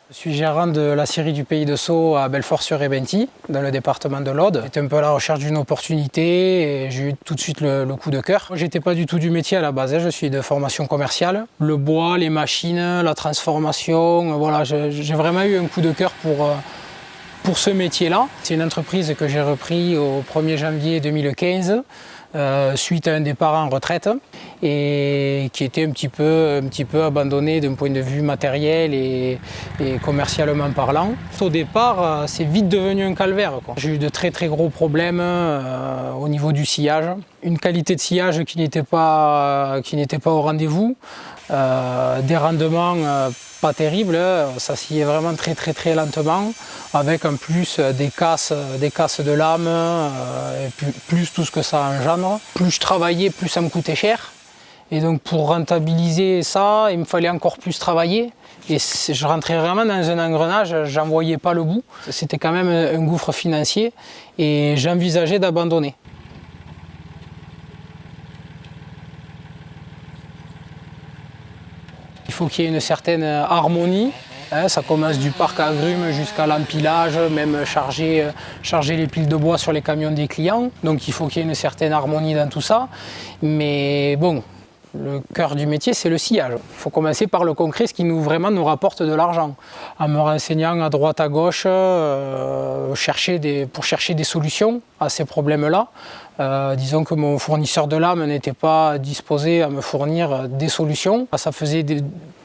Je suis gérant de la scierie du Pays de Sceaux à Belfort-sur-Rebenty, dans le département de l'Aude. J'étais un peu à la recherche d'une opportunité et j'ai eu tout de suite le coup de cœur. Moi, j'étais pas du tout du métier à la base, je suis de formation commerciale. Le bois, les machines, la transformation, voilà, j'ai vraiment eu un coup de cœur pour ce métier-là. C'est une entreprise que j'ai repris au 1er janvier 2015. Suite à un départ en retraite et qui était un petit peu abandonné d'un point de vue matériel et commercialement parlant. Au départ, c'est vite devenu un calvaire, quoi. J'ai eu de très gros problèmes au niveau du sciage. Une qualité de sciage qui n'était pas au rendez-vous, des rendements pas terribles, ça sciait vraiment très lentement, avec en plus des casses de lames, et plus tout ce que ça engendre. Plus je travaillais, plus ça me coûtait cher. Et donc pour rentabiliser ça, il me fallait encore plus travailler. Et je rentrais vraiment dans un engrenage, j'en voyais pas le bout. C'était quand même un gouffre financier et j'envisageais d'abandonner. Il faut qu'il y ait une certaine harmonie. Ça commence du parc à agrumes jusqu'à l'empilage, même charger les piles de bois sur les camions des clients. Donc il faut qu'il y ait une certaine harmonie dans tout ça. Mais bon, le cœur du métier, c'est le sciage. Il faut commencer par le concret, ce qui vraiment nous rapporte de l'argent. En me renseignant à droite à gauche, pour chercher des solutions à ces problèmes-là. Disons que mon fournisseur de lames n'était pas disposé à me fournir des solutions. Ça faisait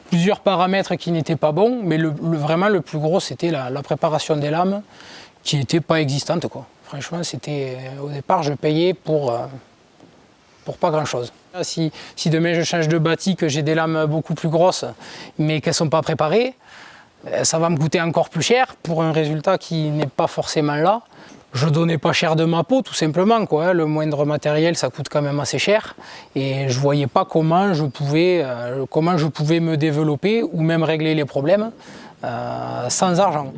plusieurs paramètres qui n'étaient pas bons, mais vraiment le plus gros, c'était la préparation des lames qui n'était pas existante, quoi. Franchement, au départ, je payais pour pas grand-chose. Si demain je change de bâti, que j'ai des lames beaucoup plus grosses, mais qu'elles ne sont pas préparées, ça va me coûter encore plus cher pour un résultat qui n'est pas forcément là. Je donnais pas cher de ma peau, tout simplement, quoi. Le moindre matériel, ça coûte quand même assez cher. Et je voyais pas comment je pouvais me développer ou même régler les problèmes sans argent.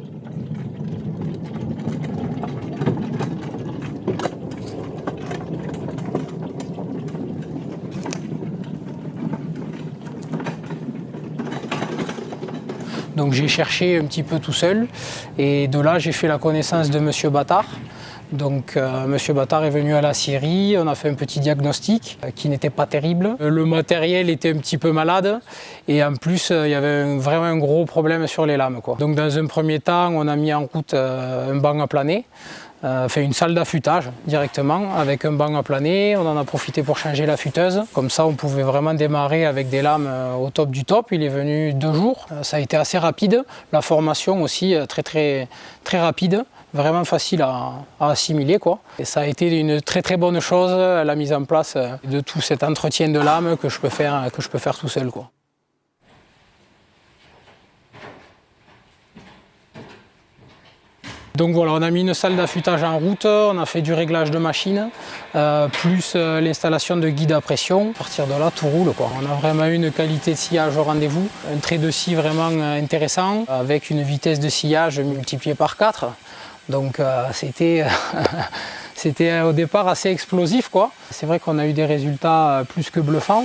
Donc j'ai cherché un petit peu tout seul et de là j'ai fait la connaissance de Monsieur Battard. Donc Monsieur Battard est venu à la scierie, on a fait un petit diagnostic qui n'était pas terrible. Le matériel était un petit peu malade et en plus il y avait vraiment un gros problème sur les lames, quoi. Donc dans un premier temps on a mis en route un banc à planer. Fait une salle d'affûtage directement avec un banc à planer. On en a profité pour changer l'affûteuse. Comme ça, on pouvait vraiment démarrer avec des lames au top du top. Il est venu 2 jours. Ça a été assez rapide. La formation aussi très rapide. Vraiment facile à assimiler, quoi. Et ça a été une très bonne chose, la mise en place de tout cet entretien de lames que je peux faire tout seul, quoi. Donc voilà, on a mis une salle d'affûtage en route, on a fait du réglage de machines, plus l'installation de guides à pression. À partir de là, tout roule, quoi. On a vraiment une qualité de sciage au rendez-vous, un trait de scie vraiment intéressant, avec une vitesse de sciage multipliée par 4. Donc c'était au départ assez explosif, quoi. C'est vrai qu'on a eu des résultats plus que bluffants.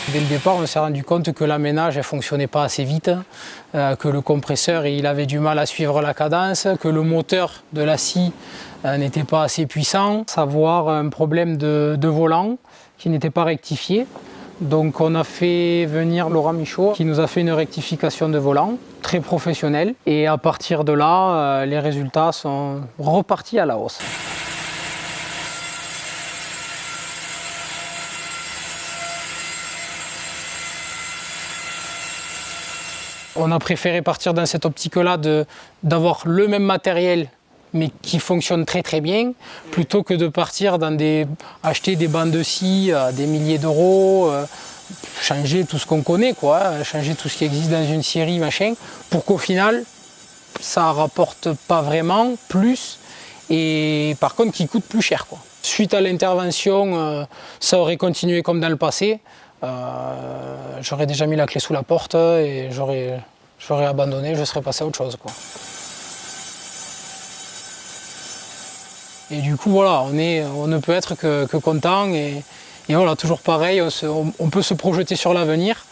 Dès le départ, on s'est rendu compte que l'aménage ne fonctionnait pas assez vite, que le compresseur il avait du mal à suivre la cadence, que le moteur de la scie n'était pas assez puissant, savoir un problème de volant qui n'était pas rectifié. Donc on a fait venir Laurent Michaud qui nous a fait une rectification de volant, très professionnelle. Et à partir de là, les résultats sont repartis à la hausse. On a préféré partir dans cette optique-là d'avoir le même matériel mais qui fonctionne très très bien, plutôt que de partir acheter des bancs de scie à des milliers d'euros, changer tout ce qu'on connaît, quoi, changer tout ce qui existe dans une scierie, machin, pour qu'au final, ça rapporte pas vraiment plus, et par contre qui coûte plus cher, quoi. Suite à l'intervention, ça aurait continué comme dans le passé. J'aurais déjà mis la clé sous la porte et j'aurais abandonné, je serais passé à autre chose, quoi. Et du coup, voilà, on ne peut être que content et voilà, toujours pareil, on peut se projeter sur l'avenir.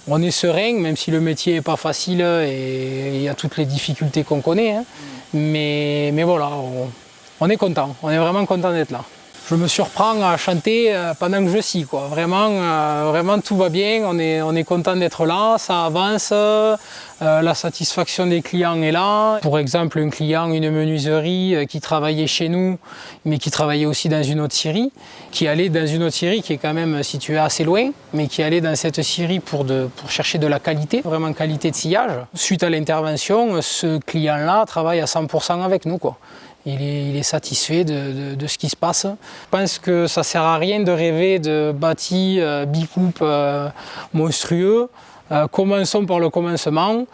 On est serein, même si le métier n'est pas facile et il y a toutes les difficultés qu'on connaît, hein. Mais voilà, on est content, on est vraiment content d'être là. Je me surprends à chanter pendant que je scie, quoi. Vraiment tout va bien, on est content d'être là, ça avance, la satisfaction des clients est là. Pour exemple, un client, une menuiserie qui travaillait chez nous, mais qui travaillait aussi dans une autre scierie, qui allait dans une autre scierie qui est quand même située assez loin, mais qui allait dans cette scierie pour chercher de la qualité, vraiment qualité de sciage. Suite à l'intervention, ce client-là travaille à 100% avec nous, quoi. Il est satisfait de ce qui se passe. Je pense que ça ne sert à rien de rêver de bâtis bicoupe monstrueux. Commençons par le commencement,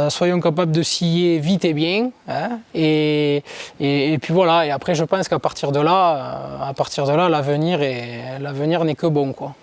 soyons capables de scier vite et bien, hein, et puis voilà. Et après, je pense qu'à partir de là, l'avenir n'est que bon, quoi.